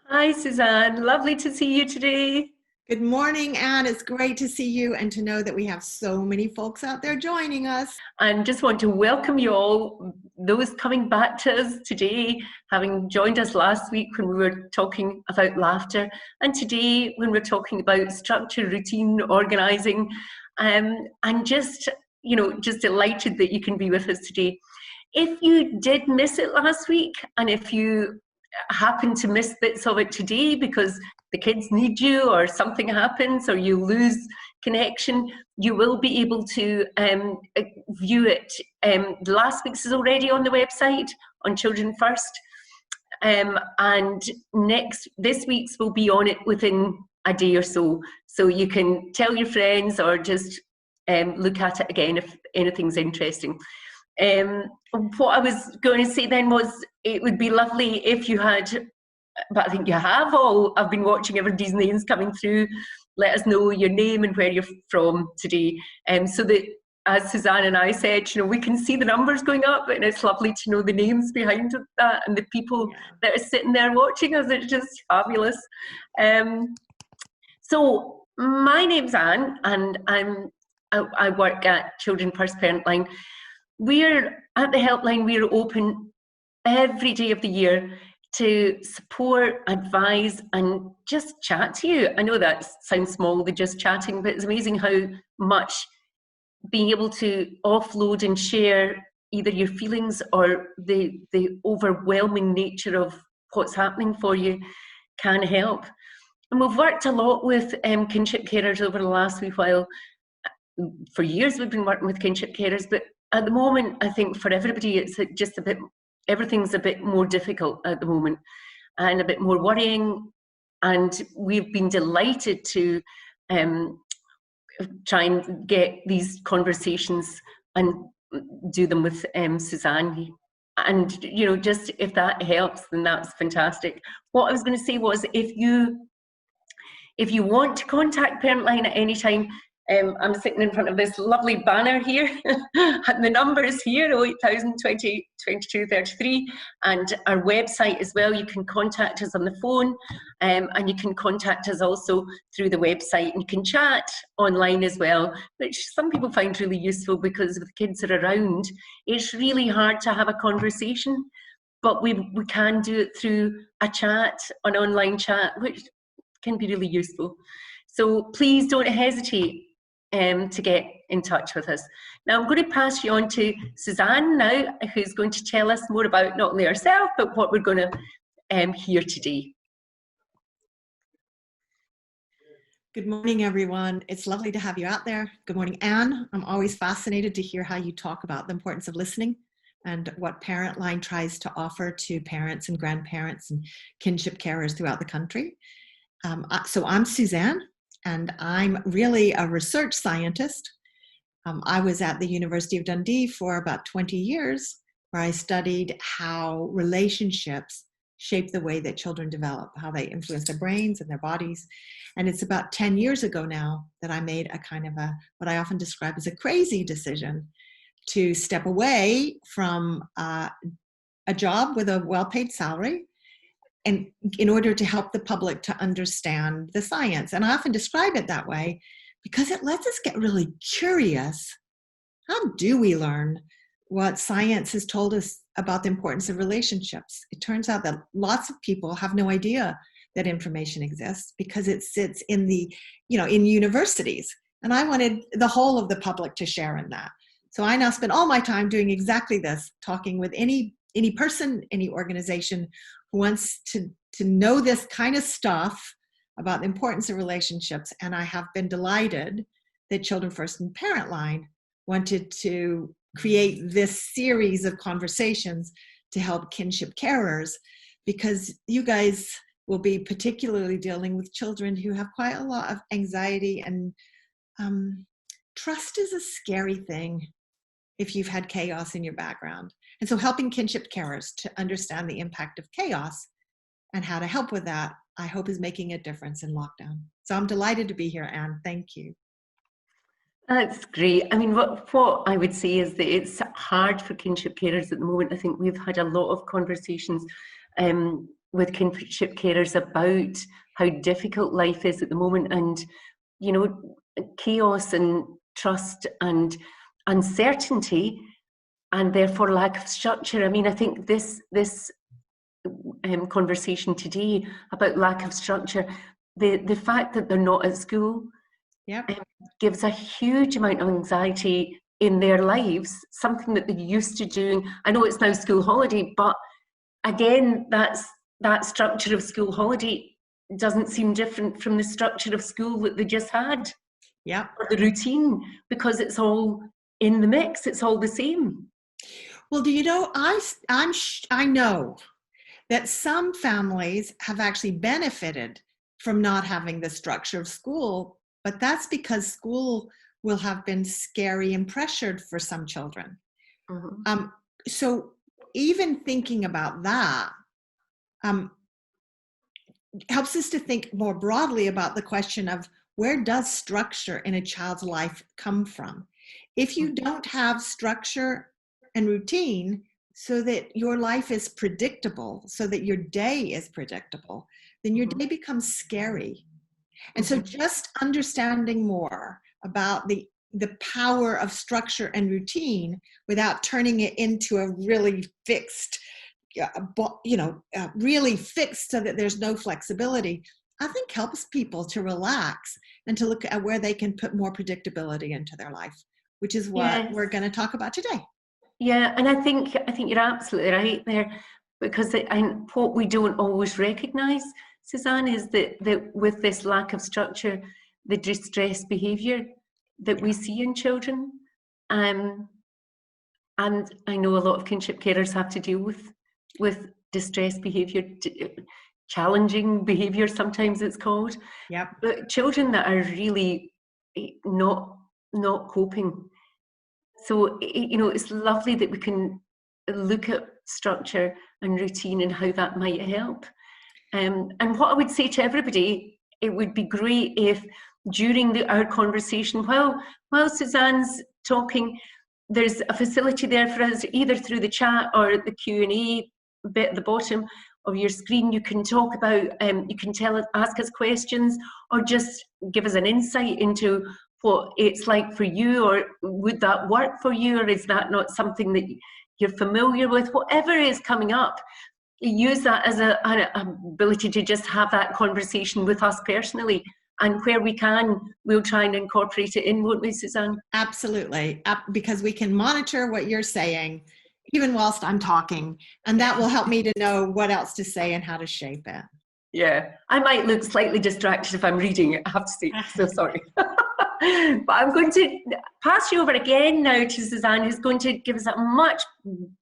Hi, Suzanne. Lovely to see you today. Good morning, Anne. It's great to see you and to know that we have so many folks out there joining us. And just want to welcome you all, those coming back to us today, having joined us last week when we were talking about laughter, and today when we're talking about structure, routine, organising, and just delighted that you can be with us today. If you did miss it last week, and if you happen to miss bits of it today because the kids need you or something happens or you lose connection, you will be able to view it. Last week's is already on the website on Children First, and this week's will be on it within a day or so, so you can tell your friends or just look at it again if anything's interesting. What I was going to say then was it would be lovely if you had, but I think you have all, I've been watching everybody's names coming through. Let us know your name and where you're from today, so that, as Suzanne and I said, we can see the numbers going up, and it's lovely to know the names behind that and the people that are sitting there watching us. It's just fabulous. So my name's Anne, and I work at Children First Parent Line. We're at the helpline. We're open every day of the year to support, advise, and just chat to you. I know that sounds small, the just chatting, but it's amazing how much being able to offload and share either your feelings or the overwhelming nature of what's happening for you can help. And we've worked a lot with kinship carers over the last wee while. For years we've been working with kinship carers, but at the moment, I think for everybody, it's just everything's a bit more difficult at the moment and a bit more worrying. And we've been delighted to try and get these conversations and do them with Suzanne. And, just if that helps, then that's fantastic. What I was going to say was, if you want to contact Parent Line at any time, I'm sitting in front of this lovely banner here, and the number is here, 08000 20 22 33, and our website as well. You can contact us on the phone, and you can contact us also through the website, and you can chat online as well, which some people find really useful because if the kids are around, it's really hard to have a conversation, but we can do it through a chat, an online chat, which can be really useful. So please don't hesitate to get in touch with us. Now I'm going to pass you on to Suzanne now, who's going to tell us more about not only herself, but what we're going to hear today. Good morning, everyone. It's lovely to have you out there. Good morning, Anne. I'm always fascinated to hear how you talk about the importance of listening and what Parent Line tries to offer to parents and grandparents and kinship carers throughout the country. So I'm Suzanne, and I'm really a research scientist. I was at the University of Dundee for about 20 years, where I studied how relationships shape the way that children develop, how they influence their brains and their bodies. And it's about 10 years ago now that I made a kind of what I often describe as a crazy decision to step away from a job with a well-paid salary, and in order to help the public to understand the science. And I often describe it that way because it lets us get really curious. How do we learn what science has told us about the importance of relationships? It turns out that lots of people have no idea that information exists because it sits in in universities. And I wanted the whole of the public to share in that. So I now spend all my time doing exactly this, talking with any person, any organization who wants to know this kind of stuff about the importance of relationships. And I have been delighted that Children First and Parent Line wanted to create this series of conversations to help kinship carers, because you guys will be particularly dealing with children who have quite a lot of anxiety, and trust is a scary thing if you've had chaos in your background. And so helping kinship carers to understand the impact of chaos and how to help with that, I hope is making a difference in lockdown. So I'm delighted to be here, Anne. Thank you. That's great. I mean, what I would say is that it's hard for kinship carers at the moment. I think we've had a lot of conversations with kinship carers about how difficult life is at the moment, and chaos and trust and uncertainty, and therefore lack of structure. I mean, I think this conversation today about lack of structure, the fact that they're not at school, Yep. Gives a huge amount of anxiety in their lives, something that they're used to doing. I know it's now school holiday, but again, that structure of school holiday doesn't seem different from the structure of school that they just had. Yeah. Or the routine, because it's all in the mix. It's all the same. Well, do you know, I know that some families have actually benefited from not having the structure of school, but that's because school will have been scary and pressured for some children. Mm-hmm. So even thinking about that helps us to think more broadly about the question of where does structure in a child's life come from? If you don't have structure and routine so that your life is predictable, so that your day is predictable, then your day becomes scary. And so just understanding more about the power of structure and routine without turning it into a really fixed, really fixed so that there's no flexibility, I think helps people to relax and to look at where they can put more predictability into their life, which is what we're going to talk about today. Yeah, and I think you're absolutely right there, because and what we don't always recognise, Suzanne, is that with this lack of structure, the distressed behaviour that we see in children, and I know a lot of kinship carers have to deal with distressed behaviour, challenging behaviour, sometimes it's called. Yep. But children that are really not coping. So, it's lovely that we can look at structure and routine and how that might help. And what I would say to everybody, it would be great if during our conversation, while Suzanne's talking, there's a facility there for us, either through the chat or the Q&A bit at the bottom of your screen. You can talk about, you can ask us questions, or just give us an insight into what it's like for you, or would that work for you, or is that not something that you're familiar with? Whatever is coming up, use that as an ability to just have that conversation with us personally, and where we can, we'll try and incorporate it in, won't we, Suzanne? Absolutely, because we can monitor what you're saying even whilst I'm talking, and that will help me to know what else to say and how to shape it. Yeah, I might look slightly distracted if I'm reading it, I have to say, so sorry. But I'm going to pass you over again now to Suzanne, who's going to give us a much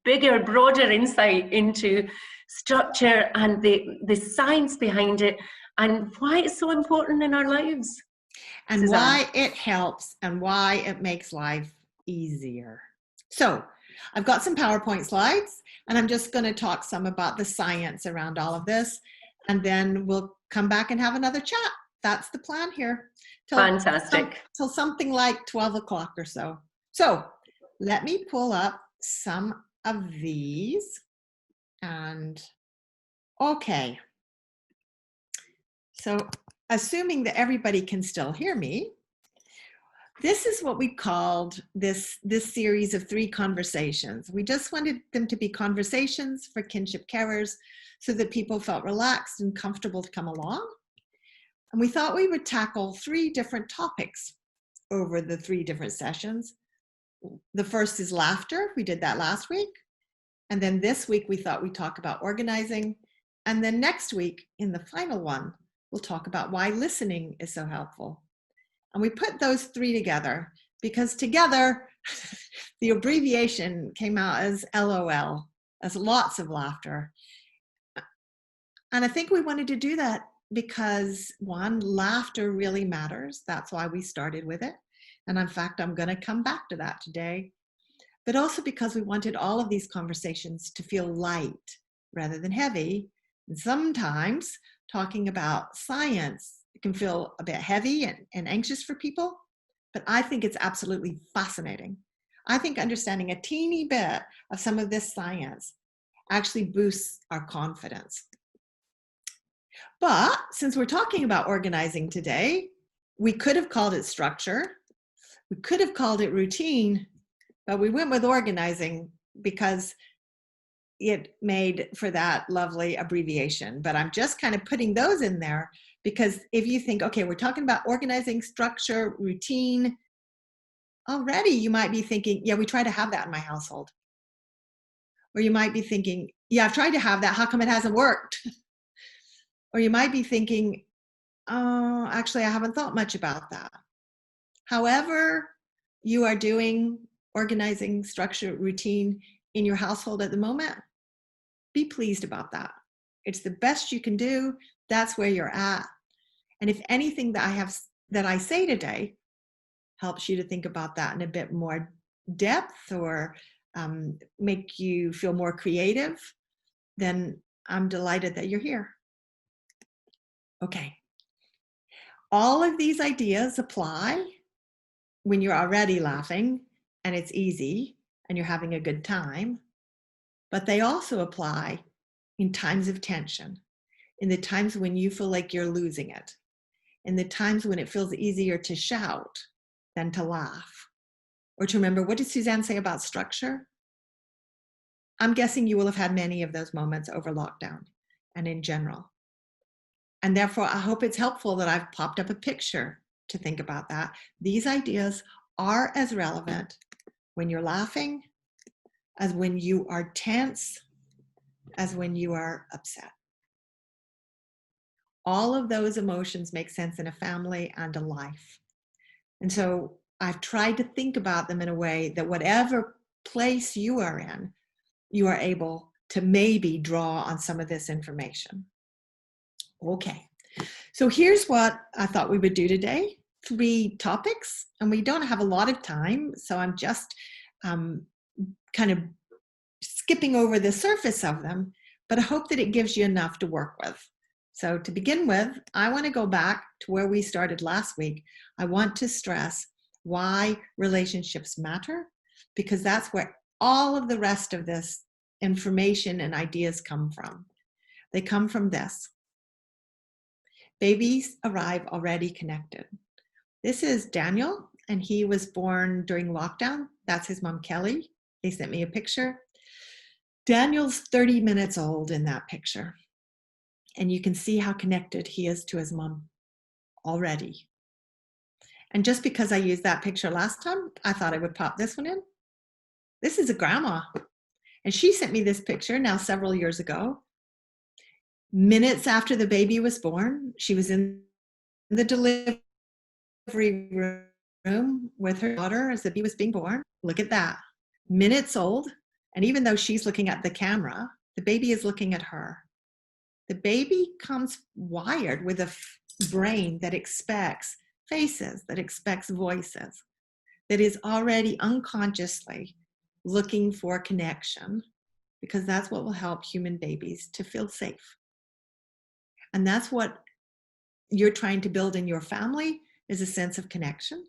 bigger, broader insight into structure and the science behind it, and why it's so important in our lives. And Suzanne. Why it helps and why it makes life easier. So I've got some PowerPoint slides, and I'm just going to talk some about the science around all of this, and then we'll come back and have another chat. That's the plan here. Fantastic. Till something like 12 o'clock or so. So let me pull up some of these. And okay. So assuming that everybody can still hear me, this is what we called this series of 3 conversations. We just wanted them to be conversations for kinship carers so that people felt relaxed and comfortable to come along. And we thought we would tackle 3 different topics over the 3 different sessions. The first is laughter. We did that last week. And then this week, we thought we'd talk about organizing. And then next week, in the final one, we'll talk about why listening is so helpful. And we put those 3 together because together, the abbreviation came out as LOL, as lots of laughter. And I think we wanted to do that because, one, laughter really matters. That's why we started with it. And in fact, I'm going to come back to that today. But also because we wanted all of these conversations to feel light rather than heavy. And sometimes talking about science can feel a bit heavy and anxious for people, but I think it's absolutely fascinating. I think understanding a teeny bit of some of this science actually boosts our confidence. But since we're talking about organizing today, we could have called it structure. We could have called it routine, but we went with organizing because it made for that lovely abbreviation. But I'm just kind of putting those in there because if you think, okay, we're talking about organizing, structure, routine, already you might be thinking, yeah, we try to have that in my household. Or you might be thinking, yeah, I've tried to have that. How come it hasn't worked? Or you might be thinking, oh, actually, I haven't thought much about that. However, you are doing organizing, structure, routine in your household at the moment, be pleased about that. It's the best you can do. That's where you're at. And if anything that I say today helps you to think about that in a bit more depth or make you feel more creative, then I'm delighted that you're here. Okay. All of these ideas apply when you're already laughing and it's easy and you're having a good time, but they also apply in times of tension, in the times when you feel like you're losing it, in the times when it feels easier to shout than to laugh, or to remember, what did Suzanne say about structure? I'm guessing you will have had many of those moments over lockdown and in general. And therefore, I hope it's helpful that I've popped up a picture to think about that. These ideas are as relevant when you're laughing as when you are tense, as when you are upset. All of those emotions make sense in a family and a life. And so I've tried to think about them in a way that whatever place you are in, you are able to maybe draw on some of this information. Okay, so here's what I thought we would do today. 3 topics, and we don't have a lot of time, so I'm just kind of skipping over the surface of them, but I hope that it gives you enough to work with. So to begin with, I want to go back to where we started last week. I want to stress why relationships matter, because that's where all of the rest of this information and ideas come from. They come from this. Babies arrive already connected. This is Daniel, and he was born during lockdown. That's his mom, Kelly. They sent me a picture. Daniel's 30 minutes old in that picture. And you can see how connected he is to his mom already. And just because I used that picture last time, I thought I would pop this one in. This is a grandma. And she sent me this picture now several years ago. Minutes after the baby was born, she was in the delivery room with her daughter as the baby was being born. Look at that. Minutes old. And even though she's looking at the camera, the baby is looking at her. The baby comes wired with a brain that expects faces, that expects voices, that is already unconsciously looking for connection, because that's what will help human babies to feel safe. And that's what you're trying to build in your family, is a sense of connection.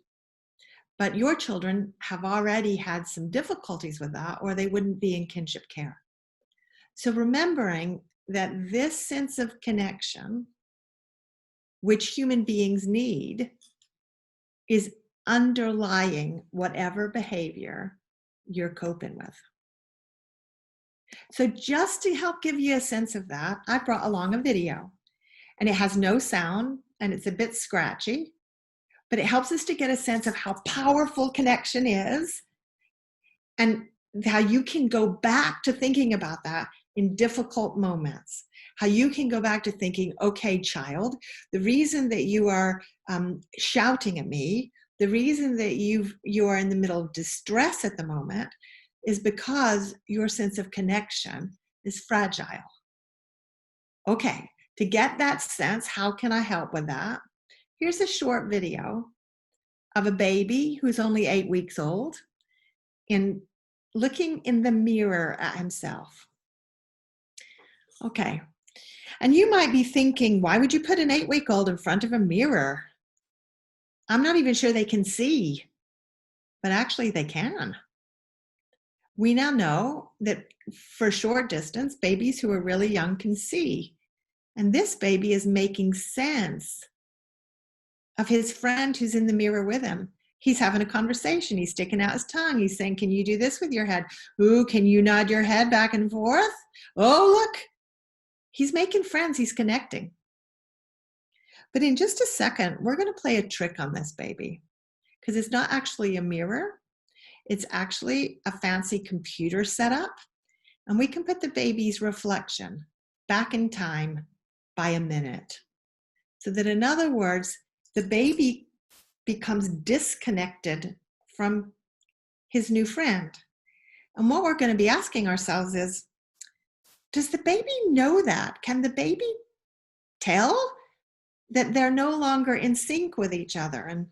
But your children have already had some difficulties with that, or they wouldn't be in kinship care. So remembering that this sense of connection, which human beings need, is underlying whatever behavior you're coping with. So just to help give you a sense of that, I brought along a video, and it has no sound and it's a bit scratchy, but it helps us to get a sense of how powerful connection is and how you can go back to thinking about that in difficult moments. How you can go back to thinking, okay, child, the reason that you are shouting at me, the reason that you are in the middle of distress at the moment is because your sense of connection is fragile. Okay, to get that sense, how can I help with that? Here's a short video of a baby who's only 8 weeks old in looking in the mirror at himself. Okay, and you might be thinking, why would you put an 8-week-old in front of a mirror? I'm not even sure they can see, but actually they can. We now know that for short distance, babies who are really young can see. And this baby is making sense of his friend who's in the mirror with him. He's having a conversation. He's sticking out his tongue. He's saying, can you do this with your head? Ooh, can you nod your head back and forth? Oh, look. He's making friends. He's connecting. But in just a second, we're going to play a trick on this baby, because it's not actually a mirror. It's actually a fancy computer setup. And we can put the baby's reflection back in time by a minute. So that, in other words, the baby becomes disconnected from his new friend. And what we're going to be asking ourselves is, does the baby know that? Can the baby tell that they're no longer in sync with each other? And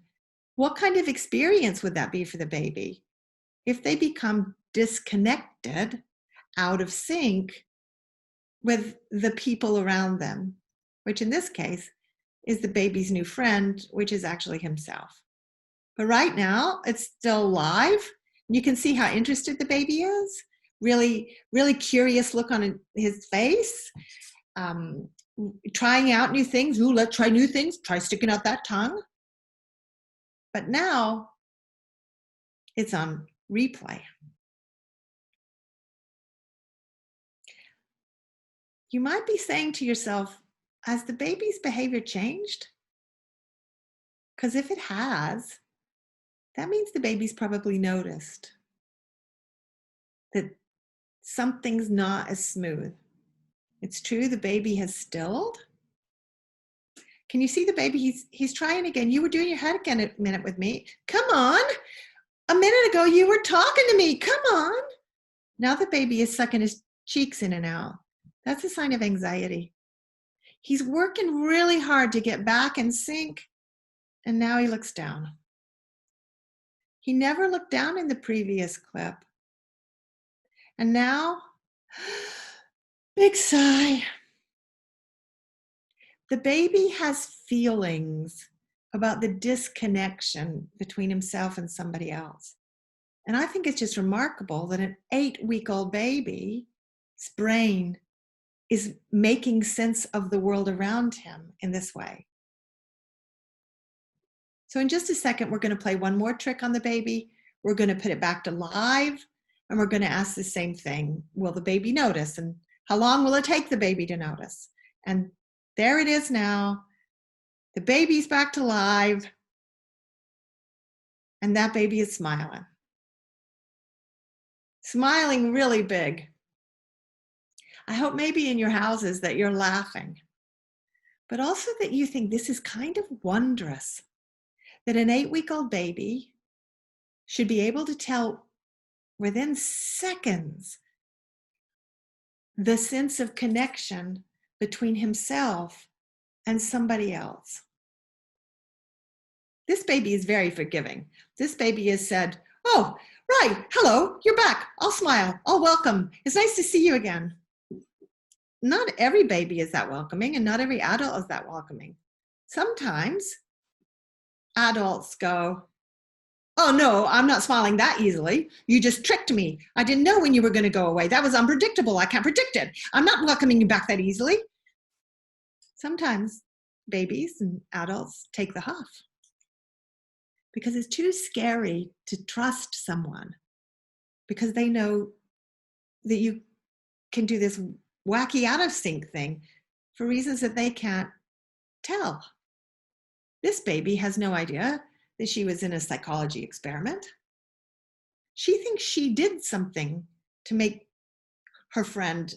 what kind of experience would that be for the baby if they become disconnected, out of sync with the people around them, which in this case is the baby's new friend, which is actually himself. But right now, it's still live. You can see how interested the baby is. Really, really curious look on his face. Trying out new things. Ooh, let's try new things. Try sticking out that tongue. But now, it's on replay. You might be saying to yourself, has the baby's behavior changed? Because if it has, that means the baby's probably noticed that something's not as smooth. It's true, the baby has stilled. Can you see the baby? He's trying again. You were doing your head again a minute with me. Come on. A minute ago, you were talking to me. Come on. Now the baby is sucking his cheeks in and out. That's a sign of anxiety. He's working really hard to get back in sync, and now he looks down. He never looked down in the previous clip. And now, big sigh. The baby has feelings about the disconnection between himself and somebody else. And I think it's just remarkable that an 8-week-old baby's brain is making sense of the world around him in this way. So in just a second, we're going to play one more trick on the baby. We're going to put it back to live, and we're going to ask the same thing. Will the baby notice? And how long will it take the baby to notice? And there it is now. The baby's back to live, and that baby is smiling. Smiling really big. I hope maybe in your houses that you're laughing, but also that you think this is kind of wondrous, that an 8-week-old baby should be able to tell within seconds the sense of connection between himself and somebody else. This baby is very forgiving. This baby has said, oh, right, hello, you're back. I'll smile, I'll welcome. It's nice to see you again. Not every baby is that welcoming, and not every adult is that welcoming. Sometimes adults go, oh no, I'm not smiling that easily. You just tricked me. I didn't know when you were going to go away. That was unpredictable. I can't predict it. I'm not welcoming you back that easily. Sometimes babies and adults take the huff because it's too scary to trust someone, because they know that you can do this wacky out of sync thing for reasons that they can't tell. This baby has no idea that she was in a psychology experiment. She thinks she did something to make her friend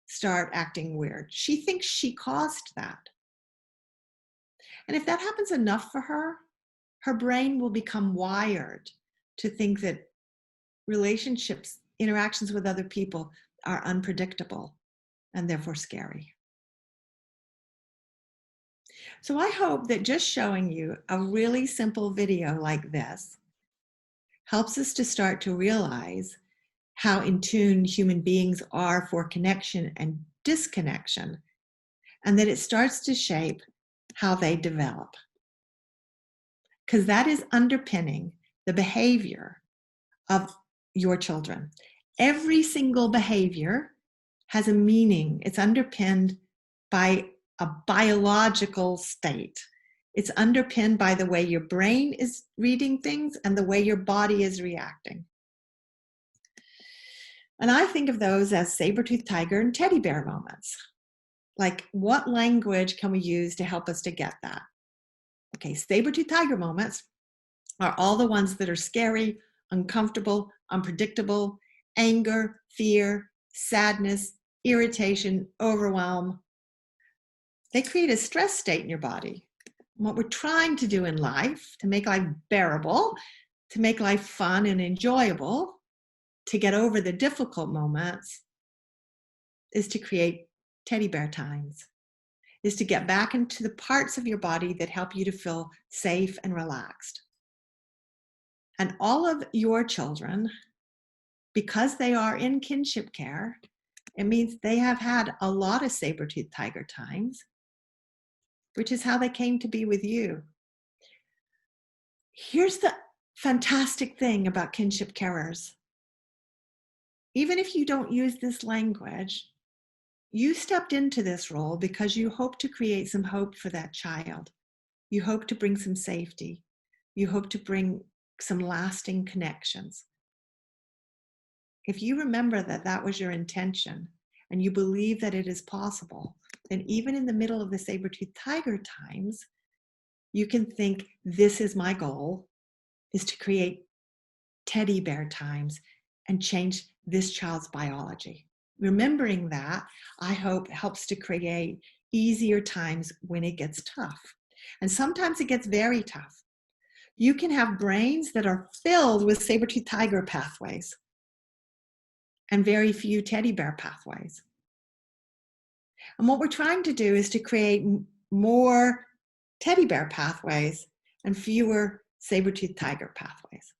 start acting weird. She thinks she caused that. And if that happens enough for her, her brain will become wired to think that relationships, interactions with other people are unpredictable and therefore scary. So I hope that just showing you a really simple video like this helps us to start to realize how in tune human beings are for connection and disconnection, and that it starts to shape how they develop. Because that is underpinning the behavior of your children. Every single behavior has a meaning. It's underpinned by a biological state. It's underpinned by the way your brain is reading things and the way your body is reacting. And I think of those as saber-toothed tiger and teddy bear moments. Like, what language can we use to help us to get that? Okay, saber-toothed tiger moments are all the ones that are scary, uncomfortable, unpredictable, anger, fear, sadness, irritation, overwhelm. They create a stress state in your body. What we're trying to do in life to make life bearable, to make life fun and enjoyable, to get over the difficult moments, is to create teddy bear times, is to get back into the parts of your body that help you to feel safe and relaxed. And all of your children, because they are in kinship care, it means they have had a lot of saber-toothed tiger times, which is how they came to be with you. Here's the fantastic thing about kinship carers. Even if you don't use this language, you stepped into this role because you hope to create some hope for that child. You hope to bring some safety. You hope to bring some lasting connections. If you remember that that was your intention and you believe that it is possible, then even in the middle of the saber-toothed tiger times, you can think, this is my goal, is to create teddy bear times and change this child's biology. Remembering that, I hope, helps to create easier times when it gets tough. And sometimes it gets very tough. You can have brains that are filled with saber-toothed tiger pathways and very few teddy bear pathways. And what we're trying to do is to create more teddy bear pathways and fewer saber-toothed tiger pathways.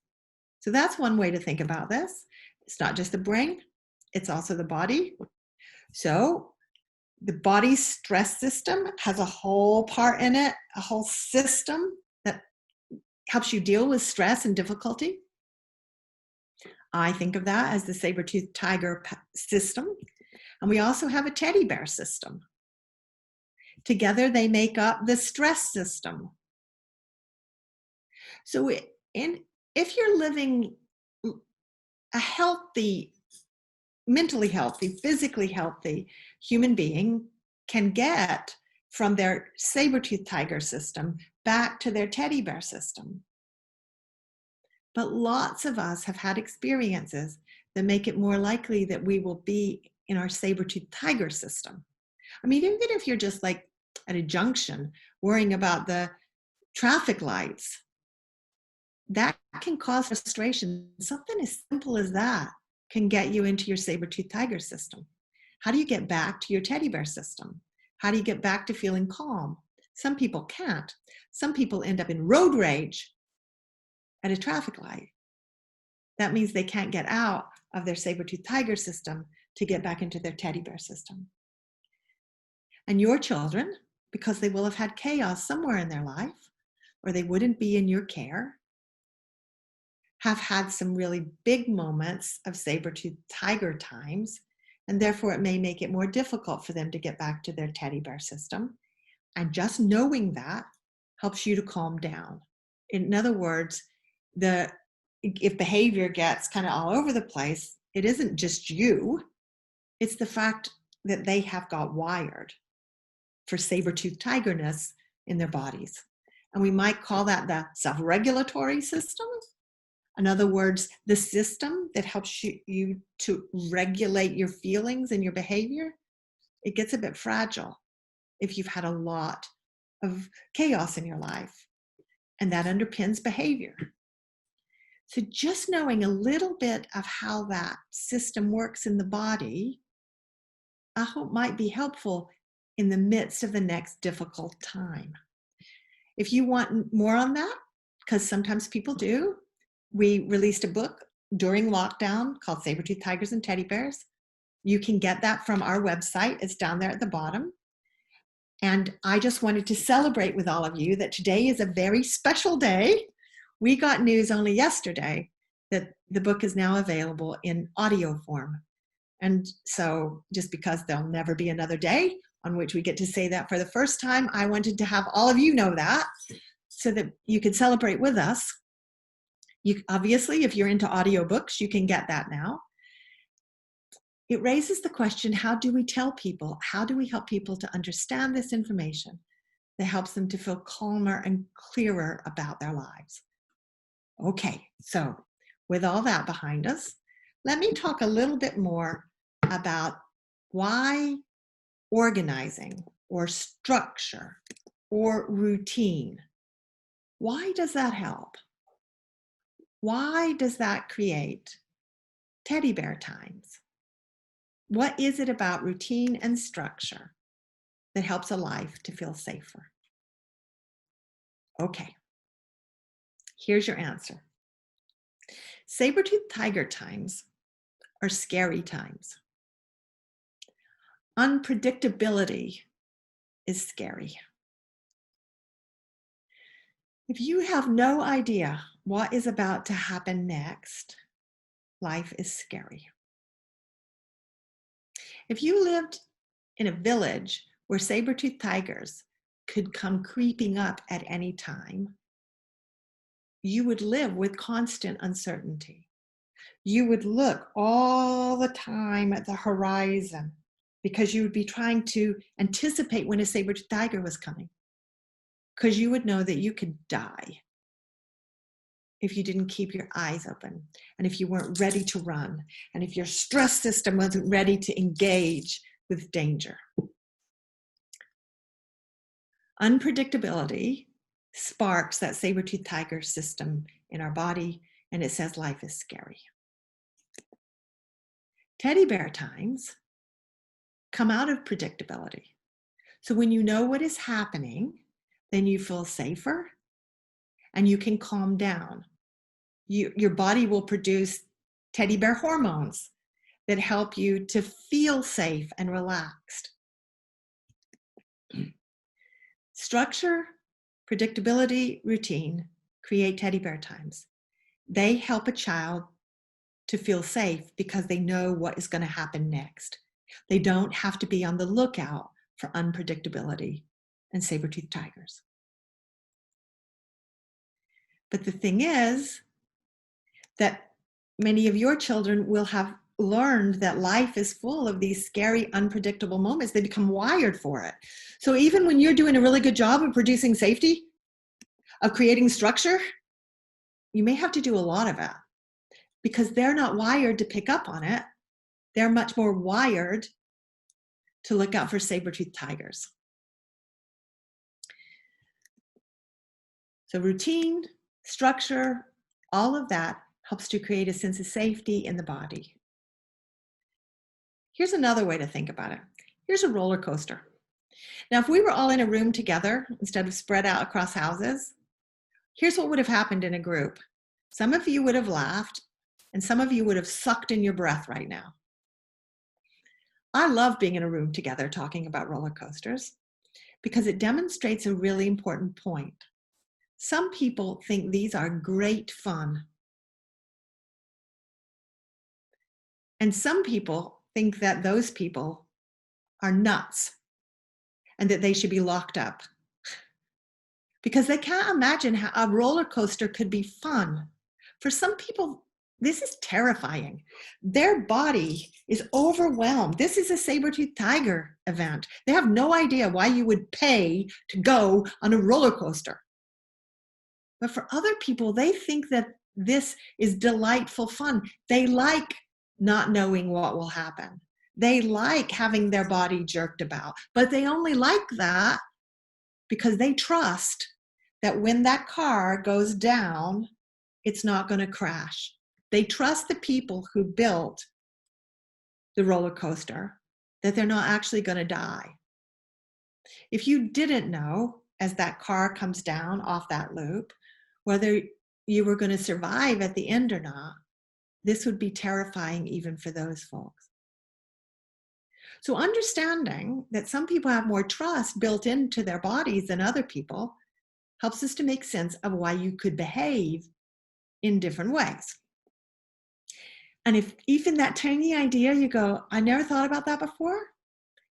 So that's one way to think about this. It's not just the brain, it's also the body. So the body's stress system has a whole part in it, a whole system that helps you deal with stress and difficulty. I think of that as the saber-toothed tiger system. And we also have a teddy bear system. Together they make up the stress system. So if you're living a healthy, mentally healthy, physically healthy human being can get from their saber-toothed tiger system back to their teddy bear system. But lots of us have had experiences that make it more likely that we will be in our saber-toothed tiger system. I mean, even if you're just like at a junction worrying about the traffic lights, that can cause frustration. Something as simple as that can get you into your saber-toothed tiger system. How do you get back to your teddy bear system? How do you get back to feeling calm? Some people can't. Some people end up in road rage at a traffic light. That means they can't get out of their saber-toothed tiger system to get back into their teddy bear system. And your children, because they will have had chaos somewhere in their life, or they wouldn't be in your care, have had some really big moments of saber-toothed tiger times, and therefore it may make it more difficult for them to get back to their teddy bear system. And just knowing that helps you to calm down. In other words, if behavior gets kind of all over the place, it isn't just you, it's the fact that they have got wired for saber-toothed tigerness in their bodies. And we might call that the self-regulatory system. In other words, the system that helps you to regulate your feelings and your behavior. It gets a bit fragile if you've had a lot of chaos in your life, and that underpins behavior. So just knowing a little bit of how that system works in the body, I hope might be helpful in the midst of the next difficult time. If you want more on that, because sometimes people do, we released a book during lockdown called Saber-Toothed Tigers and Teddy Bears. You can get that from our website. It's down there at the bottom. And I just wanted to celebrate with all of you that today is a very special day. We got news only yesterday that the book is now available in audio form. And so just because there'll never be another day, on which we get to say that for the first time. I wanted to have all of you know that so that you could celebrate with us. You, obviously, if you're into audiobooks, you can get that now. It raises the question, how do we tell people? How do we help people to understand this information that helps them to feel calmer and clearer about their lives? Okay, so with all that behind us, let me talk a little bit more about why organizing or structure or routine, why does that help? Why does that create teddy bear times? What is it about routine and structure that helps a life to feel safer? Okay, here's your answer. Saber-toothed tiger times are scary times. Unpredictability is scary. If you have no idea what is about to happen next, life is scary. If you lived in a village where saber-toothed tigers could come creeping up at any time, you would live with constant uncertainty. You would look all the time at the horizon because you would be trying to anticipate when a saber-toothed tiger was coming, because you would know that you could die if you didn't keep your eyes open, and if you weren't ready to run, and if your stress system wasn't ready to engage with danger. Unpredictability sparks that saber-toothed tiger system in our body, and it says life is scary. Teddy bear times come out of predictability. So when you know what is happening, then you feel safer and you can calm down. Your body will produce teddy bear hormones that help you to feel safe and relaxed. Structure, predictability, routine create teddy bear times. They help a child to feel safe because they know what is going to happen next. They don't have to be on the lookout for unpredictability and saber-toothed tigers. But the thing is that many of your children will have learned that life is full of these scary, unpredictable moments. They become wired for it. So even when you're doing a really good job of producing safety, of creating structure, you may have to do a lot of it because they're not wired to pick up on it. They're much more wired to look out for saber-toothed tigers. So routine, structure, all of that helps to create a sense of safety in the body. Here's another way to think about it. Here's a roller coaster. Now, if we were all in a room together instead of spread out across houses, here's what would have happened in a group. Some of you would have laughed, and some of you would have sucked in your breath right now. I love being in a room together talking about roller coasters because it demonstrates a really important point. Some people think these are great fun. And some people think that those people are nuts and that they should be locked up because they can't imagine how a roller coaster could be fun. For some people, this is terrifying. Their body is overwhelmed. This is a saber-toothed tiger event. They have no idea why you would pay to go on a roller coaster. But for other people, they think that this is delightful fun. They like not knowing what will happen. They like having their body jerked about, but they only like that because they trust that when that car goes down, it's not going to crash. They trust the people who built the roller coaster, that they're not actually going to die. If you didn't know, as that car comes down off that loop, whether you were going to survive at the end or not, this would be terrifying even for those folks. So understanding that some people have more trust built into their bodies than other people helps us to make sense of why you could behave in different ways. And if even that tiny idea, you go, I never thought about that before,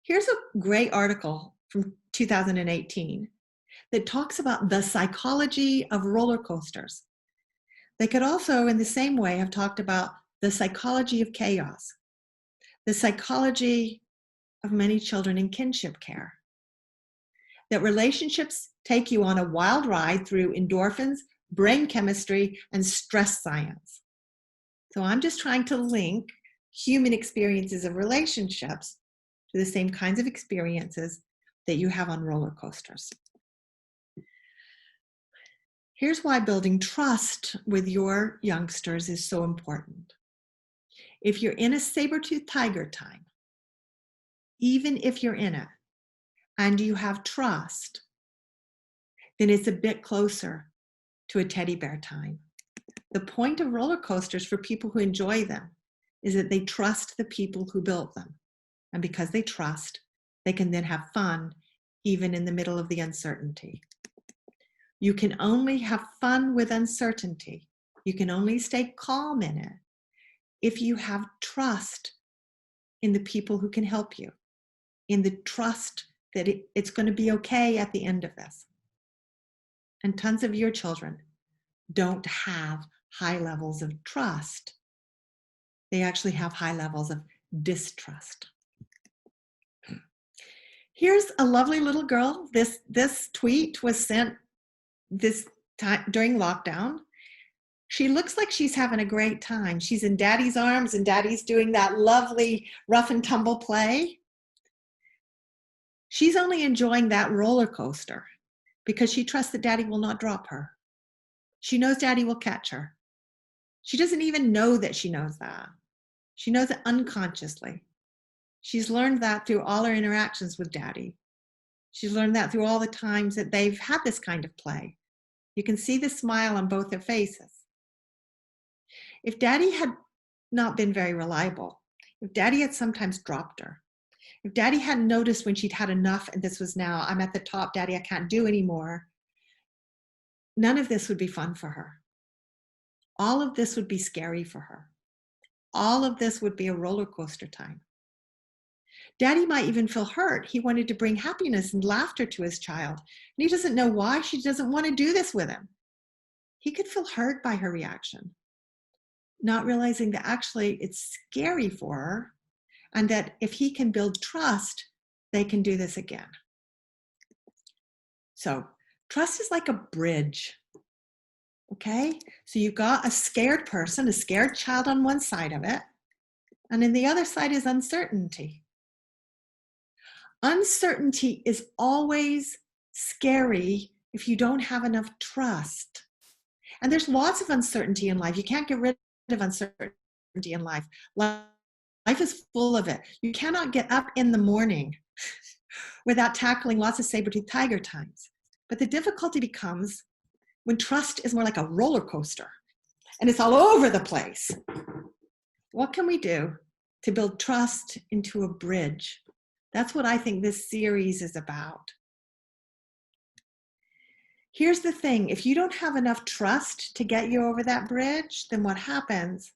Here's a great article from 2018 that talks about the psychology of roller coasters. They could also, in the same way, have talked about the psychology of chaos, the psychology of many children in kinship care. That relationships take you on a wild ride through endorphins, brain chemistry, and stress science. So I'm just trying to link human experiences of relationships to the same kinds of experiences that you have on roller coasters. Here's why building trust with your youngsters is so important. If you're in a saber-toothed tiger time, even if you're in it, and you have trust, then it's a bit closer to a teddy bear time. The point of roller coasters for people who enjoy them is that they trust the people who built them. And because they trust, they can then have fun even in the middle of the uncertainty. You can only have fun with uncertainty. You can only stay calm in it if you have trust in the people who can help you, in the trust that it's going to be okay at the end of this. And tons of your children don't have high levels of trust. They actually have high levels of distrust. Here's a lovely little girl. This tweet was sent this time during lockdown. She looks like she's having a great time. She's in daddy's arms and daddy's doing that lovely rough and tumble play. She's only enjoying that roller coaster because she trusts that daddy will not drop her. She knows daddy will catch her. She doesn't even know that she knows that. She knows it unconsciously. She's learned that through all her interactions with daddy. She's learned that through all the times that they've had this kind of play. You can see the smile on both their faces. If daddy had not been very reliable, if daddy had sometimes dropped her, if daddy hadn't noticed when she'd had enough and this was now, I'm at the top, daddy, I can't do anymore, none of this would be fun for her. All of this would be scary for her. All of this would be a roller coaster time. Daddy might even feel hurt. He wanted to bring happiness and laughter to his child, and he doesn't know why she doesn't want to do this with him. He could feel hurt by her reaction, not realizing that actually it's scary for her, and that if he can build trust, they can do this again. So trust is like a bridge, okay? So you've got a scared person, a scared child on one side of it, and then the other side is uncertainty. Uncertainty is always scary if you don't have enough trust. And there's lots of uncertainty in life. You can't get rid of uncertainty in life. Life is full of it. You cannot get up in the morning without tackling lots of saber-toothed tiger times. But the difficulty becomes when trust is more like a roller coaster and it's all over the place. What can we do to build trust into a bridge? That's what I think this series is about. Here's the thing, if you don't have enough trust to get you over that bridge, then what happens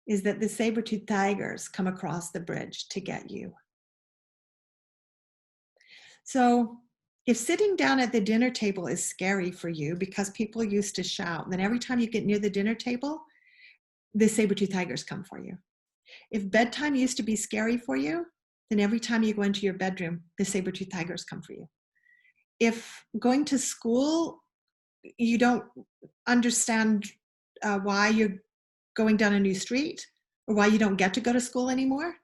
is that the saber-toothed tigers come across the bridge to get you. So if sitting down at the dinner table is scary for you because people used to shout, then every time you get near the dinner table, the saber-toothed tigers come for you. If bedtime used to be scary for you, then every time you go into your bedroom, the saber-toothed tigers come for you. If going to school, you don't understand why you're going down a new street or why you don't get to go to school anymore,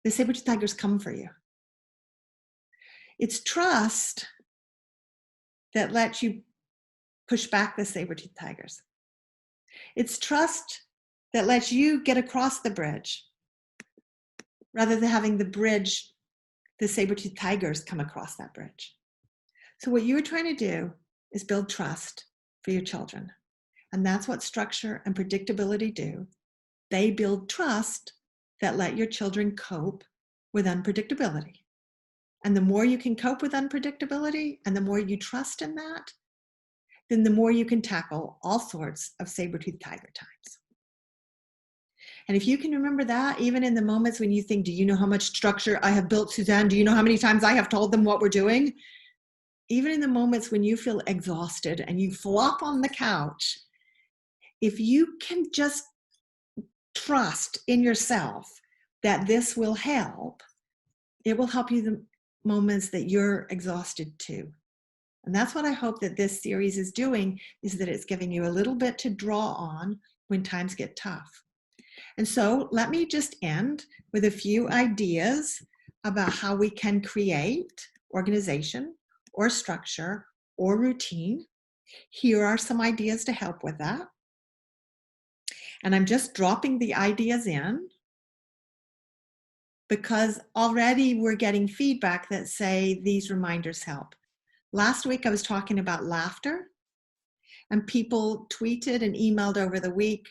the saber-toothed tigers come for you. It's trust that lets you push back the saber-toothed tigers. It's trust that lets you get across the bridge rather than having the bridge, the saber-toothed tigers come across that bridge. So what you're trying to do is build trust for your children. And that's what structure and predictability do. They build trust that let your children cope with unpredictability. And the more you can cope with unpredictability and the more you trust in that, then the more you can tackle all sorts of saber-toothed tiger times. And if you can remember that, even in the moments when you think, do you know how much structure I have built, Suzanne? Do you know how many times I have told them what we're doing? Even in the moments when you feel exhausted and you flop on the couch, if you can just trust in yourself that this will help, it will help you the moments that you're exhausted too. And that's what I hope that this series is doing, is that it's giving you a little bit to draw on when times get tough. And so let me just end with a few ideas about how we can create organization or structure or routine. Here are some ideas to help with that. And I'm just dropping the ideas in because already we're getting feedback that say these reminders help. Last week I was talking about laughter, and people tweeted and emailed over the week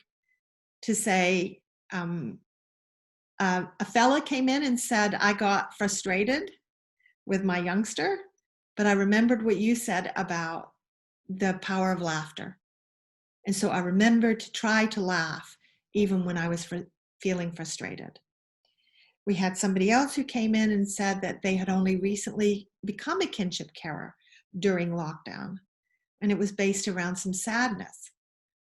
to say, a fella came in and said, I got frustrated with my youngster, but I remembered what you said about the power of laughter. And so I remembered to try to laugh even when I was feeling frustrated. We had somebody else who came in and said that they had only recently become a kinship carer during lockdown, and it was based around some sadness.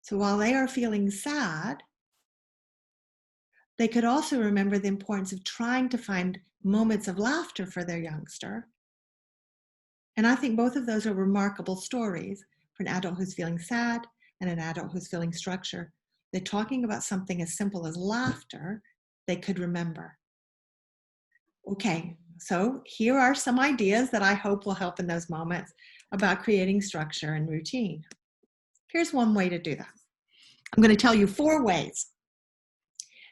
So while they are feeling sad, they could also remember the importance of trying to find moments of laughter for their youngster. And I think both of those are remarkable stories for an adult who's feeling sad and an adult who's feeling structure. They're talking about something as simple as laughter they could remember. Okay, so here are some ideas that I hope will help in those moments about creating structure and routine. Here's one way to do that. I'm going to tell you 4 ways.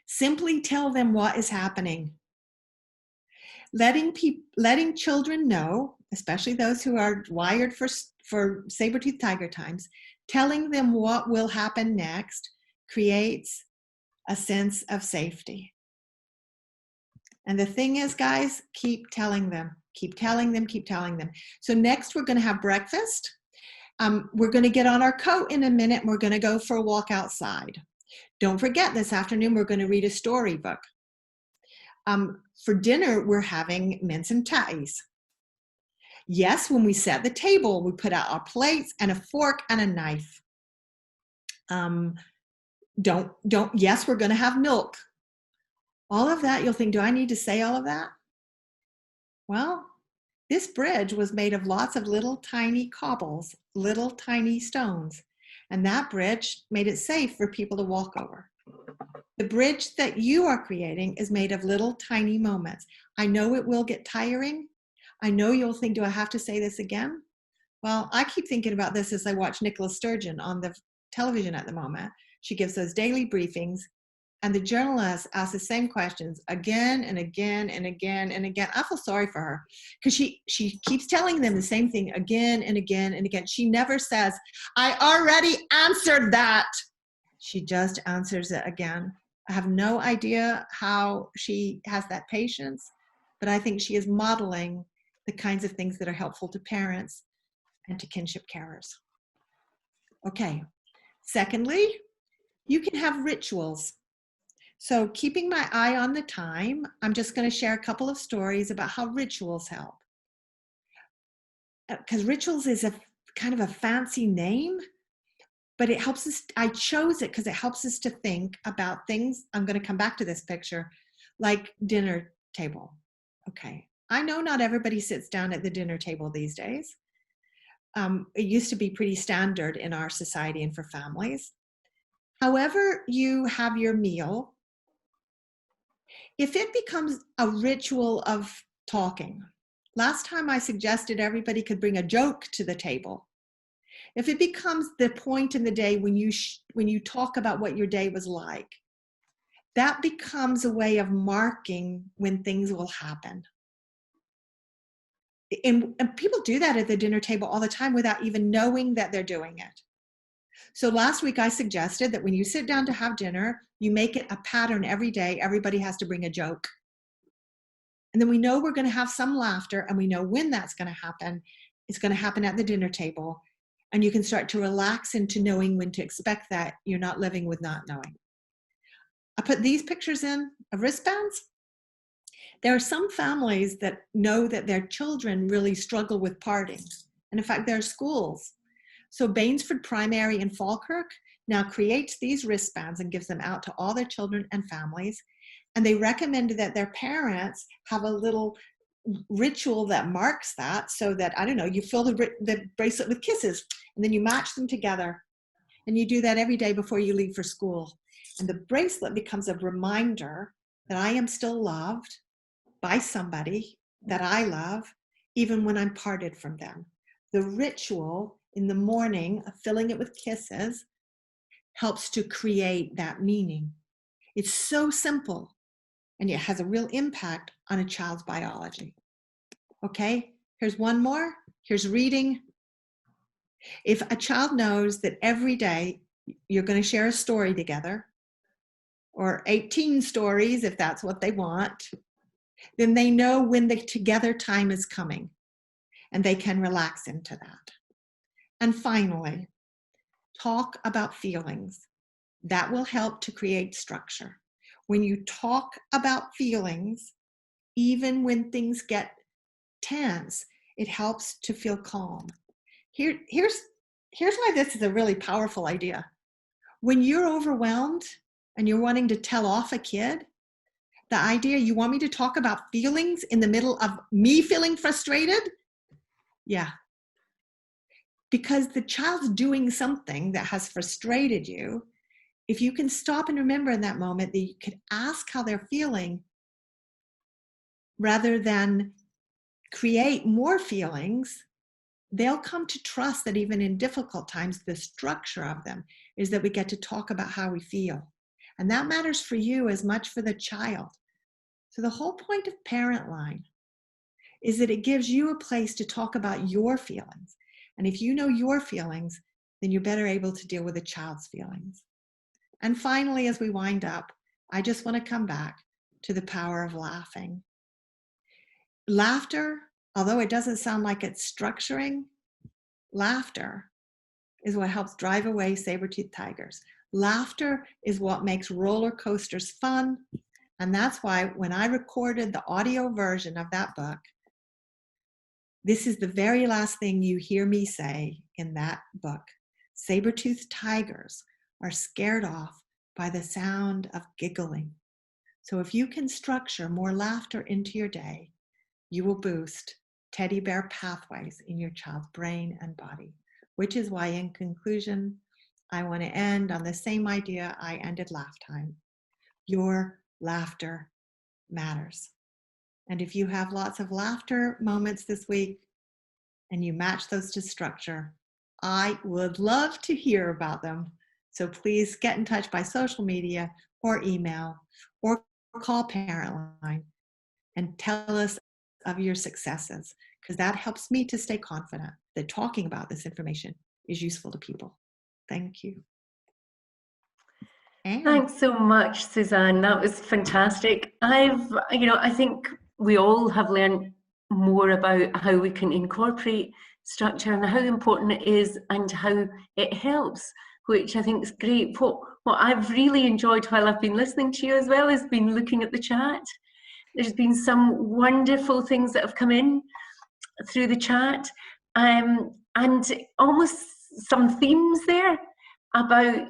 Simply tell them what is happening. Letting children know, especially those who are wired for saber-toothed tiger times, telling them what will happen next creates a sense of safety. And the thing is, guys, keep telling them, keep telling them, keep telling them. So next we're going to have breakfast. We're going to get on our coat in a minute, and we're going to go for a walk outside. Don't forget, this afternoon we're going to read a storybook. For dinner, we're having mince and tatties. Yes, when we set the table, we put out our plates and a fork and a knife. Yes, we're going to have milk. All of that, you'll think, do I need to say all of that? Well, this bridge was made of lots of little tiny cobbles, little tiny stones, and that bridge made it safe for people to walk over. The bridge that you are creating is made of little tiny moments. I know it will get tiring. I know you'll think, do I have to say this again? Well, I keep thinking about this as I watch Nicola Sturgeon on the television at the moment. She gives those daily briefings, and the journalist asks the same questions again and again and again and again. I feel sorry for her because she keeps telling them the same thing again and again and again. She never says, I already answered that. She just answers it again. I have no idea how she has that patience, but I think she is modeling the kinds of things that are helpful to parents and to kinship carers. Okay. Secondly, you can have rituals. So keeping my eye on the time, I'm just going to share a couple of stories about how rituals help. Because rituals is a kind of a fancy name, but it helps us. I chose it because it helps us to think about things. I'm going to come back to this picture, like dinner table. Okay. I know not everybody sits down at the dinner table these days. It used to be pretty standard in our society and for families. However you have your meal, if it becomes a ritual of talking, last time I suggested everybody could bring a joke to the table. If it becomes the point in the day when you talk about what your day was like, that becomes a way of marking when things will happen. And people do that at the dinner table all the time without even knowing that they're doing it. So last week I suggested that when you sit down to have dinner, you make it a pattern every day. Everybody has to bring a joke. And then we know we're going to have some laughter, and we know when that's going to happen. It's going to happen at the dinner table. And you can start to relax into knowing when to expect that. You're not living with not knowing. I put these pictures in of wristbands. There are some families that know that their children really struggle with parting. And in fact, there are schools. So Bainsford Primary in Falkirk now creates these wristbands and gives them out to all their children and families. And they recommended that their parents have a little ritual that marks that, so that, I don't know, you fill the bracelet with kisses and then you match them together. And you do that every day before you leave for school. And the bracelet becomes a reminder that I am still loved by somebody that I love, even when I'm parted from them. The ritual in the morning of filling it with kisses helps to create that meaning. It's so simple, and it has a real impact on a child's biology. Okay, here's one more. Here's reading. If a child knows that every day you're going to share a story together, or 18 stories if that's what they want, then they know when the together time is coming, and they can relax into that. And finally, talk about feelings. That will help to create structure. When you talk about feelings, even when things get tense, it helps to feel calm. Here's why this is a really powerful idea. When you're overwhelmed and you're wanting to tell off a kid, the idea, you want me to talk about feelings in the middle of me feeling frustrated? Yeah. Because the child's doing something that has frustrated you. If you can stop and remember in that moment that you could ask how they're feeling rather than create more feelings, they'll come to trust that even in difficult times, the structure of them is that we get to talk about how we feel. And that matters for you as much for the child. So the whole point of Parent Line is that it gives you a place to talk about your feelings. And if you know your feelings, then you're better able to deal with a child's feelings. And finally, as we wind up, I just want to come back to the power of laughing. Laughter, although it doesn't sound like it's structuring, laughter is what helps drive away saber-toothed tigers. Laughter is what makes roller coasters fun. And that's why when I recorded the audio version of that book, this is the very last thing you hear me say in that book. Saber-toothed tigers are scared off by the sound of giggling. So if you can structure more laughter into your day, you will boost teddy bear pathways in your child's brain and body, which is why, in conclusion, I want to end on the same idea I ended last time. Your laughter matters. And if you have lots of laughter moments this week and you match those to structure, I would love to hear about them. So please get in touch by social media or email or call Parent Line and tell us of your successes, because that helps me to stay confident that talking about this information is useful to people. Thank you. Thanks so much, Suzanne. That was fantastic. I think we all have learned more about how we can incorporate structure and how important it is and how it helps, which I think is great. What I've really enjoyed while I've been listening to you as well has been looking at the chat. There's been some wonderful things that have come in through the chat, and almost some themes there about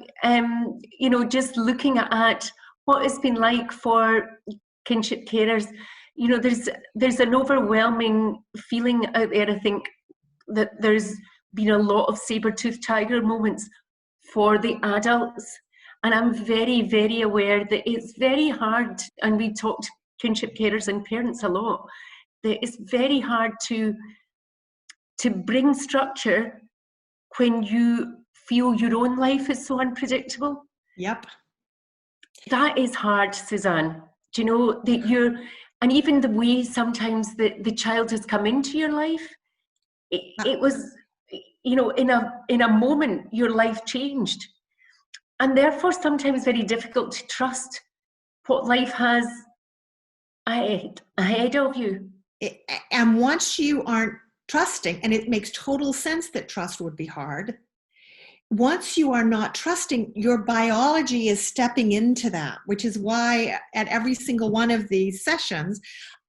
just looking at what it's been like for kinship carers. There's an overwhelming feeling out there, I think, that there's been a lot of saber-toothed tiger moments for the adults, and I'm very, very aware that it's very hard, and we talk to kinship carers and parents a lot, that it's very hard to bring structure when you feel your own life is so unpredictable. Yep. That is hard, Suzanne. Do you know that and even the way sometimes the child has come into your life, it was, in a moment, your life changed. And therefore, sometimes very difficult to trust what life has ahead of you. And once you aren't trusting, and it makes total sense that trust would be hard, once you are not trusting, your biology is stepping into that, which is why at every single one of these sessions,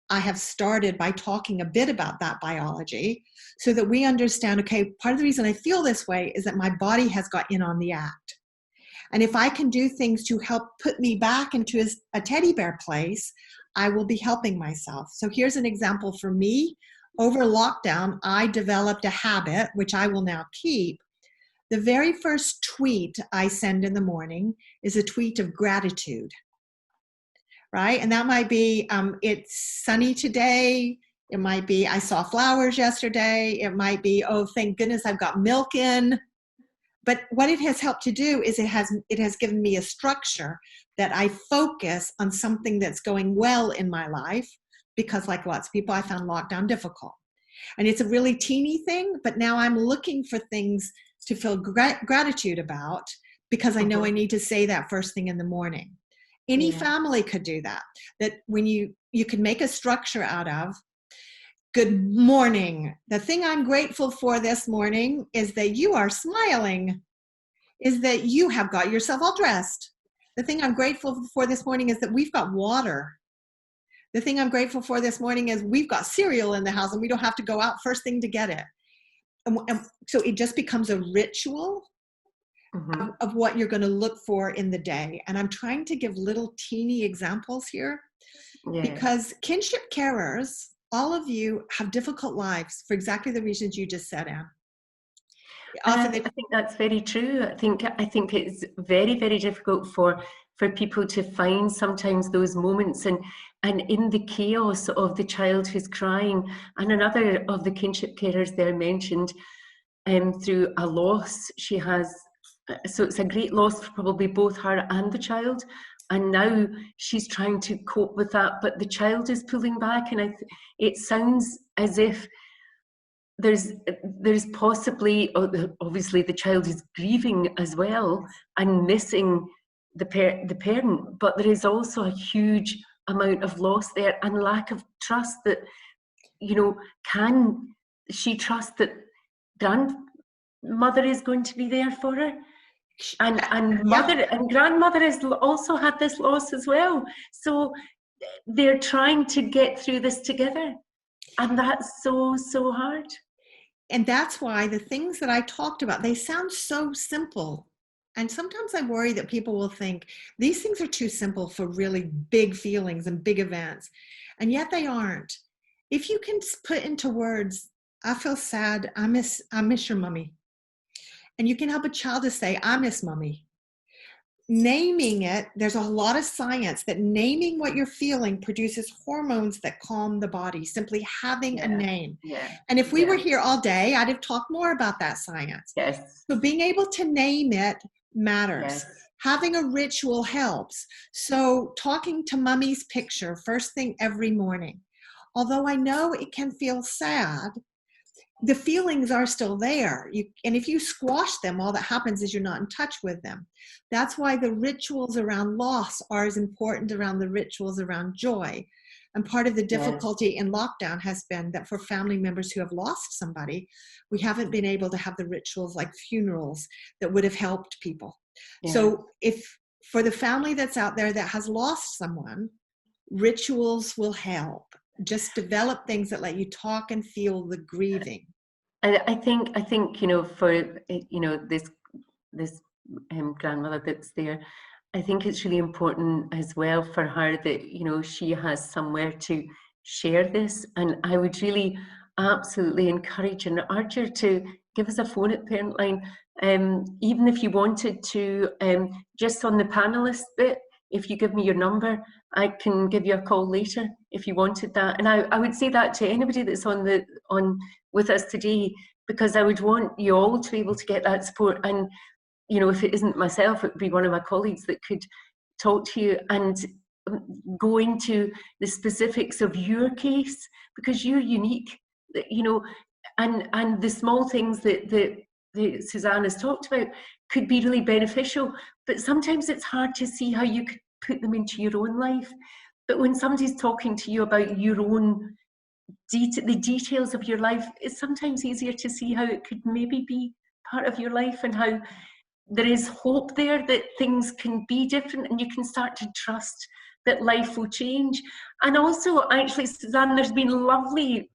I have started by talking a bit about that biology so that we understand, okay, part of the reason I feel this way is that my body has got in on the act. And if I can do things to help put me back into a teddy bear place, I will be helping myself. So here's an example for me. Over lockdown, I developed a habit, which I will now keep. The very first tweet I send in the morning is a tweet of gratitude, right? And that might be, it's sunny today. It might be, I saw flowers yesterday. It might be, oh, thank goodness I've got milk in. But what it has helped to do is it has given me a structure that I focus on something that's going well in my life, because like lots of people, I found lockdown difficult. And it's a really teeny thing, but now I'm looking for things to feel gratitude about, because I know I need to say that first thing in the morning. Any family could do that. That when you can make a structure out of, good morning. The thing I'm grateful for this morning is that you are smiling, is that you have got yourself all dressed. The thing I'm grateful for this morning is that we've got water. The thing I'm grateful for this morning is we've got cereal in the house and we don't have to go out first thing to get it. And so it just becomes a ritual of what you're going to look for in the day. And I'm trying to give little teeny examples here because kinship carers, all of you have difficult lives for exactly the reasons you just said, Anne. I think that's very true. I think it's very, very difficult for people to find sometimes those moments, and in the chaos of the child who's crying. And another of the kinship carers there mentioned through a loss she has, so it's a great loss for probably both her and the child, and now she's trying to cope with that, but the child is pulling back, and it sounds as if there's possibly, obviously the child is grieving as well and missing the parent, but there is also a huge amount of loss there and lack of trust that, can she trust that grandmother is going to be there for her? And mother and grandmother has also had this loss as well. So they're trying to get through this together. And that's so, so hard. And that's why the things that I talked about, they sound so simple. And sometimes I worry that people will think these things are too simple for really big feelings and big events. And yet they aren't. If you can put into words, I feel sad, I miss your mommy. And you can help a child to say, I miss mommy. Naming it, there's a lot of science that naming what you're feeling produces hormones that calm the body, simply having a name. And if we were here all day, I'd have talked more about that science. So being able to name it matters. Having a ritual helps. So talking to mommy's picture first thing every morning. Although I know it can feel sad, the feelings are still there. And if you squash them, all that happens is you're not in touch with them. That's why the rituals around loss are as important around the rituals around joy. And part of the difficulty in lockdown has been that for family members who have lost somebody, we haven't been able to have the rituals like funerals that would have helped people. So if for the family that's out there that has lost someone, rituals will help. Just develop things that let you talk and feel the grieving. And I think for this grandmother that's there, I think it's really important as well for her that she has somewhere to share this. And I would really absolutely encourage and urge her to give us a phone at Parent Line, even if you wanted to, just on the panelist bit. If you give me your number, I can give you a call later if you wanted that. And I would say that to anybody that's on with us today, because I would want you all to be able to get that support. And if it isn't myself, it would be one of my colleagues that could talk to you and go into the specifics of your case, because you're unique, and the small things that Suzanne has talked about could be really beneficial, but sometimes it's hard to see how you could put them into your own life. But when somebody's talking to you about your own the details of your life, it's sometimes easier to see how it could maybe be part of your life, and how there is hope there that things can be different and you can start to trust that life will change. And also, actually, Suzanne, there's been lovely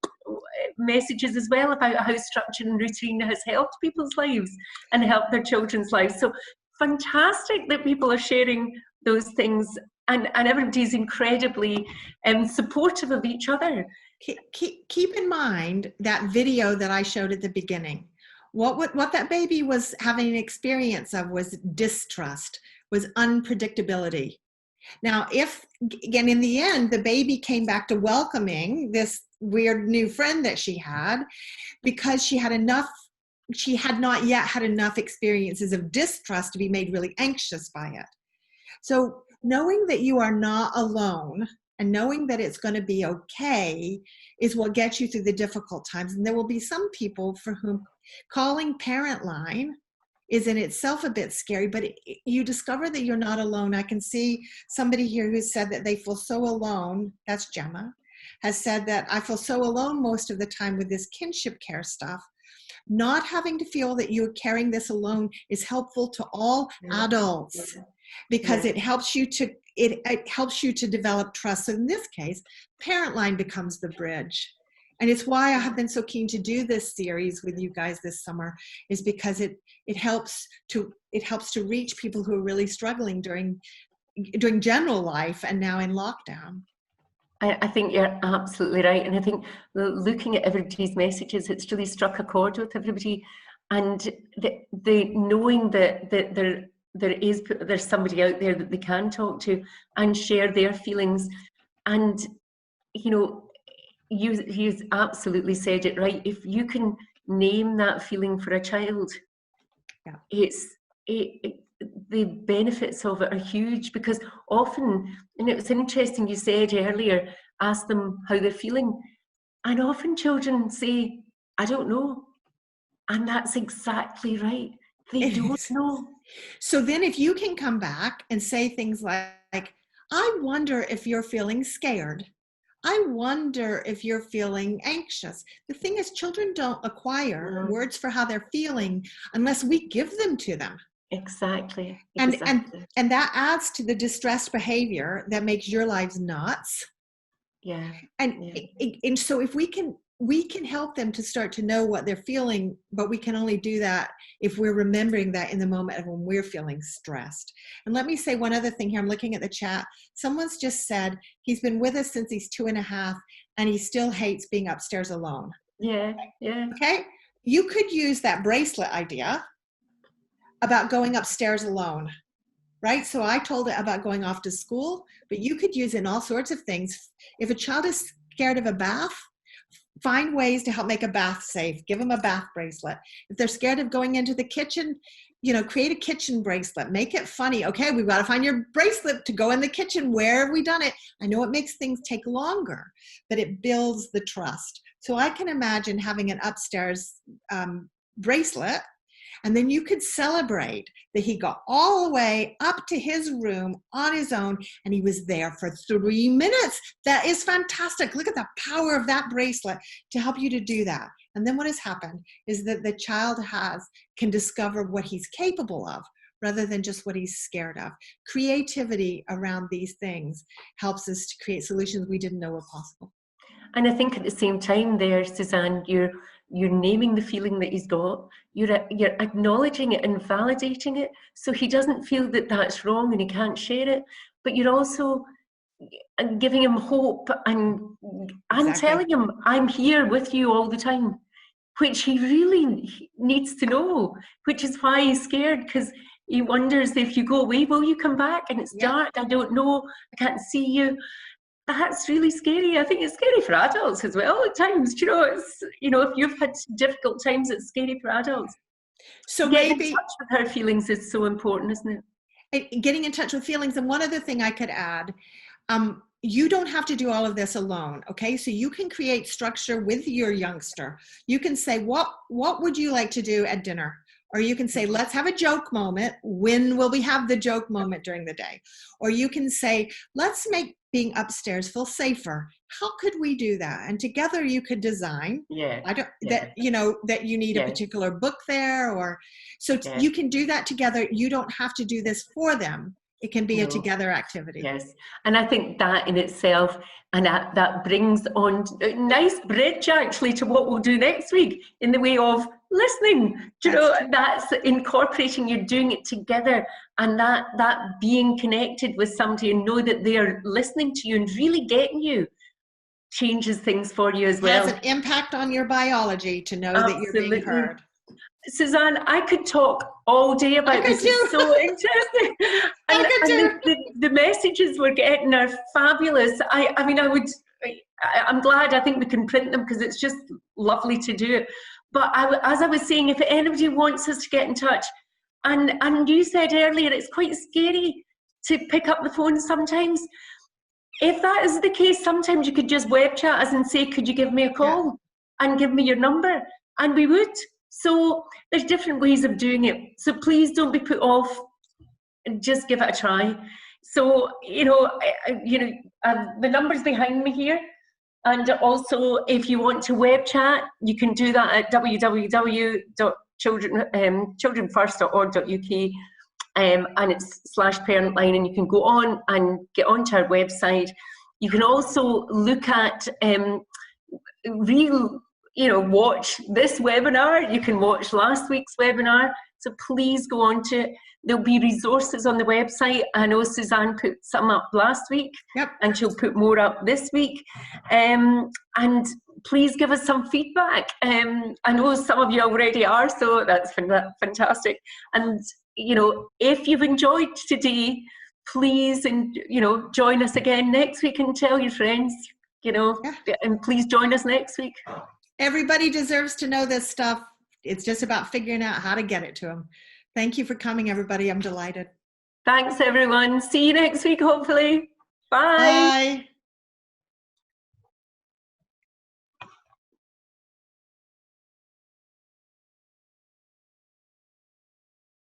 messages as well about how structure and routine has helped people's lives and helped their children's lives. So fantastic that people are sharing those things, and everybody's incredibly supportive of each other. Keep in mind that video that I showed at the beginning. What that baby was having an experience of was distrust, was unpredictability. Now, if, again, in the end, the baby came back to welcoming this weird new friend that she had, because she had not yet had enough experiences of distrust to be made really anxious by it. So knowing that you are not alone and knowing that it's going to be okay is what gets you through the difficult times. And there will be some people for whom calling parent line is in itself a bit scary, but you discover that you're not alone. I can see somebody here who said that they feel so alone. That's Gemma, has said that I feel so alone most of the time with this kinship care stuff. Not having to feel that you're carrying this alone is helpful to all adults, because it helps you to it helps you to develop trust. So in this case, parent line becomes the bridge. And it's why I have been so keen to do this series with you guys this summer, is because it helps to reach people who are really struggling during general life and now in lockdown. I think you're absolutely right. And I think looking at everybody's messages, it's really struck a chord with everybody. And the knowing that there's somebody out there that they can talk to and share their feelings. And, you know, you absolutely said it right. If you can name that feeling for a child, the benefits of it are huge, because often, and it was interesting you said earlier, ask them how they're feeling, and often children say, I don't know. And that's exactly right. They don't know. So then if you can come back and say things like, I wonder if you're feeling scared. I wonder if you're feeling anxious. The thing is, children don't acquire words for how they're feeling unless we give them to them. Exactly. And that adds to the distressed behavior that makes your lives nuts. Yeah. And so if we can help them to start to know what they're feeling, but we can only do that if we're remembering that in the moment of when we're feeling stressed. And let me say one other thing here. I'm looking at the chat. Someone's just said he's been with us since he's 2.5 and he still hates being upstairs alone. Yeah. Okay. You could use that bracelet idea about going upstairs alone, right? So I told it about going off to school, but you could use it in all sorts of things. If a child is scared of a bath, find ways to help make a bath safe. Give them a bath bracelet. If they're scared of going into the kitchen, create a kitchen bracelet. Make it funny. Okay, we've got to find your bracelet to go in the kitchen. Where have we done it? I know it makes things take longer, but it builds the trust. So I can imagine having an upstairs bracelet. And then you could celebrate that he got all the way up to his room on his own and he was there for 3 minutes. That is fantastic. Look at the power of that bracelet to help you to do that. And then what has happened is that the child can discover what he's capable of rather than just what he's scared of. Creativity around these things helps us to create solutions we didn't know were possible. And I think at the same time there, Suzanne, you're naming the feeling that he's got, you're acknowledging it and validating it, so he doesn't feel that that's wrong and he can't share it, but you're also giving him hope and telling him, I'm here with you all the time, which he really needs to know, which is why he's scared, because he wonders, if you go away, will you come back? And it's dark, I don't know, I can't see you. That's really scary. I think it's scary for adults as well at times. It's, if you've had difficult times, it's scary for adults. So getting in touch with her feelings is so important, isn't it? Getting in touch with feelings. And one other thing I could add, you don't have to do all of this alone. Okay. So you can create structure with your youngster. You can say, what would you like to do at dinner? Or you can say, let's have a joke moment. When will we have the joke moment during the day? Or you can say, let's make being upstairs feel safer. How could we do that? And together you could design. Yeah. That you need a particular book there, or so you can do that together. You don't have to do this for them. It can be a together activity. Yes, and I think that in itself, and that brings on a nice bridge actually to what we'll do next week in the way of listening. That's incorporating, you're doing it together, and that being connected with somebody and know that they are listening to you and really getting you changes things for you as well. Has an impact on your biology to know that you're being heard. Suzanne, I could talk all day about this. It's so interesting. And the messages we're getting are fabulous. I'm glad. I think we can print them because it's just lovely to do it. But as I was saying, if anybody wants us to get in touch, and you said earlier, it's quite scary to pick up the phone sometimes. If that is the case, sometimes you could just web chat us and say, could you give me a call and give me your number? And we would. So there's different ways of doing it. So please don't be put off. Just give it a try. So, the number's behind me here. And also, if you want to web chat, you can do that at www.childrenfirst.org.uk. And it's /parent line, and you can go on and get onto our website. You can also look at watch this webinar. You can watch last week's webinar. So please go on to it. There'll be resources on the website. I know Suzanne put some up last week, and she'll put more up this week. And please give us some feedback. I know some of you already are, so that's fantastic. And if you've enjoyed today, please join us again next week and tell your friends. And please join us next week. Everybody deserves to know this stuff. It's just about figuring out how to get it to them. Thank you for coming, everybody. I'm delighted. Thanks, everyone. See you next week, hopefully. Bye. Bye.